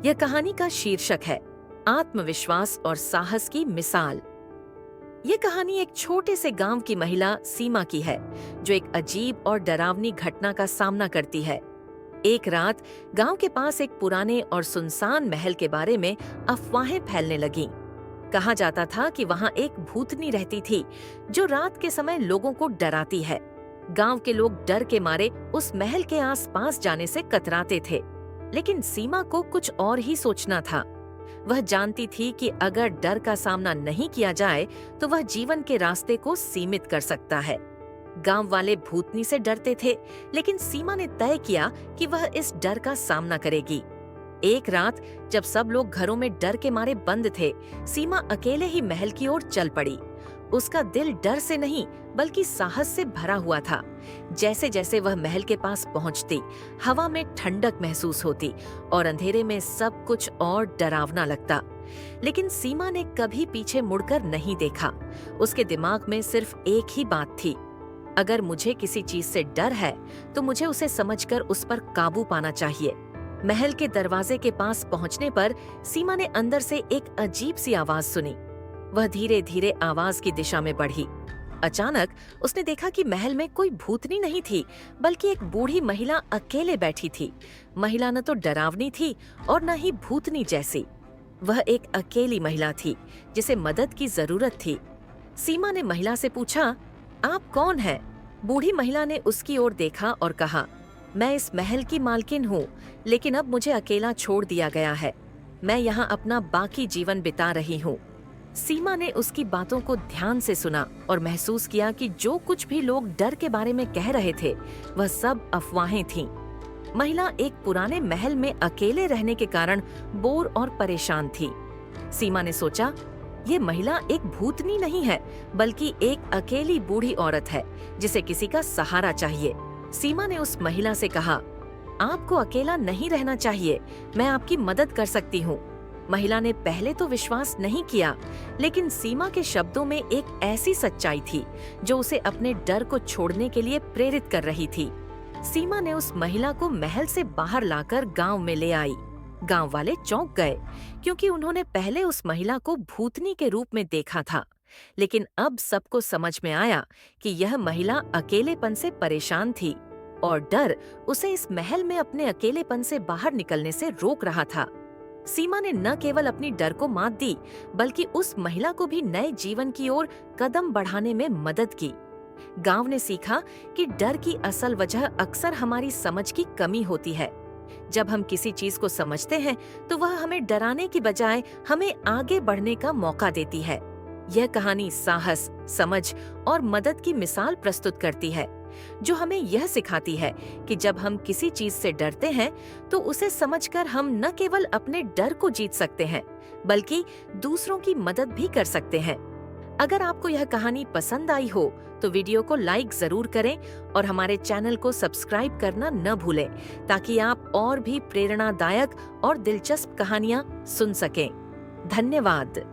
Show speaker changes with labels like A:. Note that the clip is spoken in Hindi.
A: यह कहानी का शीर्षक है आत्मविश्वास और साहस की मिसाल। यह कहानी एक छोटे से गांव की महिला सीमा की है, जो एक अजीब और डरावनी घटना का सामना करती है। एक रात गांव के पास एक पुराने और सुनसान महल के बारे में अफवाहें फैलने लगीं। कहा जाता था कि वहां एक भूतनी रहती थी, जो रात के समय लोगों को डराती है। गांव के लोग डर के मारे उस महल के आसपास जाने से कतराते थे, लेकिन सीमा को कुछ और ही सोचना था। वह जानती थी कि अगर डर का सामना नहीं किया जाए तो वह जीवन के रास्ते को सीमित कर सकता है। गांव वाले भूतनी से डरते थे, लेकिन सीमा ने तय किया कि वह इस डर का सामना करेगी। एक रात जब सब लोग घरों में डर के मारे बंद थे, सीमा अकेले ही महल की ओर चल पड़ी। उसका दिल डर से नहीं बल्कि साहस से भरा हुआ था। जैसे जैसे वह महल के पास पहुंचती, हवा में ठंडक महसूस होती और अंधेरे में सब कुछ और डरावना लगता। लेकिन सीमा ने कभी पीछे मुड़कर नहीं देखा। उसके दिमाग में सिर्फ एक ही बात थी, अगर मुझे किसी चीज से डर है तो मुझे उसे समझकर उस पर काबू पाना चाहिए। महल के दरवाजे के पास पहुंचने पर सीमा ने अंदर से एक अजीब सी आवाज सुनी। वह धीरे धीरे आवाज की दिशा में बढ़ी। अचानक उसने देखा कि महल में कोई भूतनी नहीं थी, बल्कि एक बूढ़ी महिला अकेले बैठी थी। महिला न तो डरावनी थी और न ही भूतनी जैसी। वह एक अकेली महिला थी जिसे मदद की जरूरत थी। सीमा ने महिला से पूछा, आप कौन हैं? बूढ़ी महिला ने उसकी ओर देखा और कहा, मैं इस महल की मालकिन हूँ, लेकिन अब मुझे अकेला छोड़ दिया गया है। मैं यहाँ अपना बाकी जीवन बिता रही हूँ। सीमा ने उसकी बातों को ध्यान से सुना और महसूस किया कि जो कुछ भी लोग डर के बारे में कह रहे थे, वह सब अफवाहें थीं। महिला एक पुराने महल में अकेले रहने के कारण बोर और परेशान थी। सीमा ने सोचा, ये महिला एक भूतनी नहीं है, बल्कि एक अकेली बूढ़ी औरत है जिसे किसी का सहारा चाहिए। सीमा ने उस महिला से कहा, आपको अकेला नहीं रहना चाहिए, मैं आपकी मदद कर सकती हूँ। महिला ने पहले तो विश्वास नहीं किया, लेकिन सीमा के शब्दों में एक ऐसी सच्चाई थी जो उसे अपने डर को छोड़ने के लिए प्रेरित कर रही थी। सीमा ने उस महिला को महल से बाहर लाकर गांव में ले आई। गांव वाले चौंक गए, क्योंकि उन्होंने पहले उस महिला को भूतनी के रूप में देखा था। लेकिन अब सबको समझ में आया कि यह महिला अकेलेपन से परेशान थी और डर उसे इस महल में अपने अकेलेपन से बाहर निकलने से रोक रहा था। सीमा ने न केवल अपनी डर को मात दी, बल्कि उस महिला को भी नए जीवन की ओर कदम बढ़ाने में मदद की। गांव ने सीखा कि डर की असल वजह अक्सर हमारी समझ की कमी होती है। जब हम किसी चीज को समझते हैं तो वह हमें डराने की बजाय हमें आगे बढ़ने का मौका देती है। यह कहानी साहस, समझ और मदद की मिसाल प्रस्तुत करती है, जो हमें यह सिखाती है कि जब हम किसी चीज से डरते हैं तो उसे समझकर हम न केवल अपने डर को जीत सकते हैं, बल्कि दूसरों की मदद भी कर सकते हैं। अगर आपको यह कहानी पसंद आई हो तो वीडियो को लाइक जरूर करें और हमारे चैनल को सब्सक्राइब करना न भूलें, ताकि आप और भी प्रेरणादायक और दिलचस्प कहानियां सुन सकें। धन्यवाद।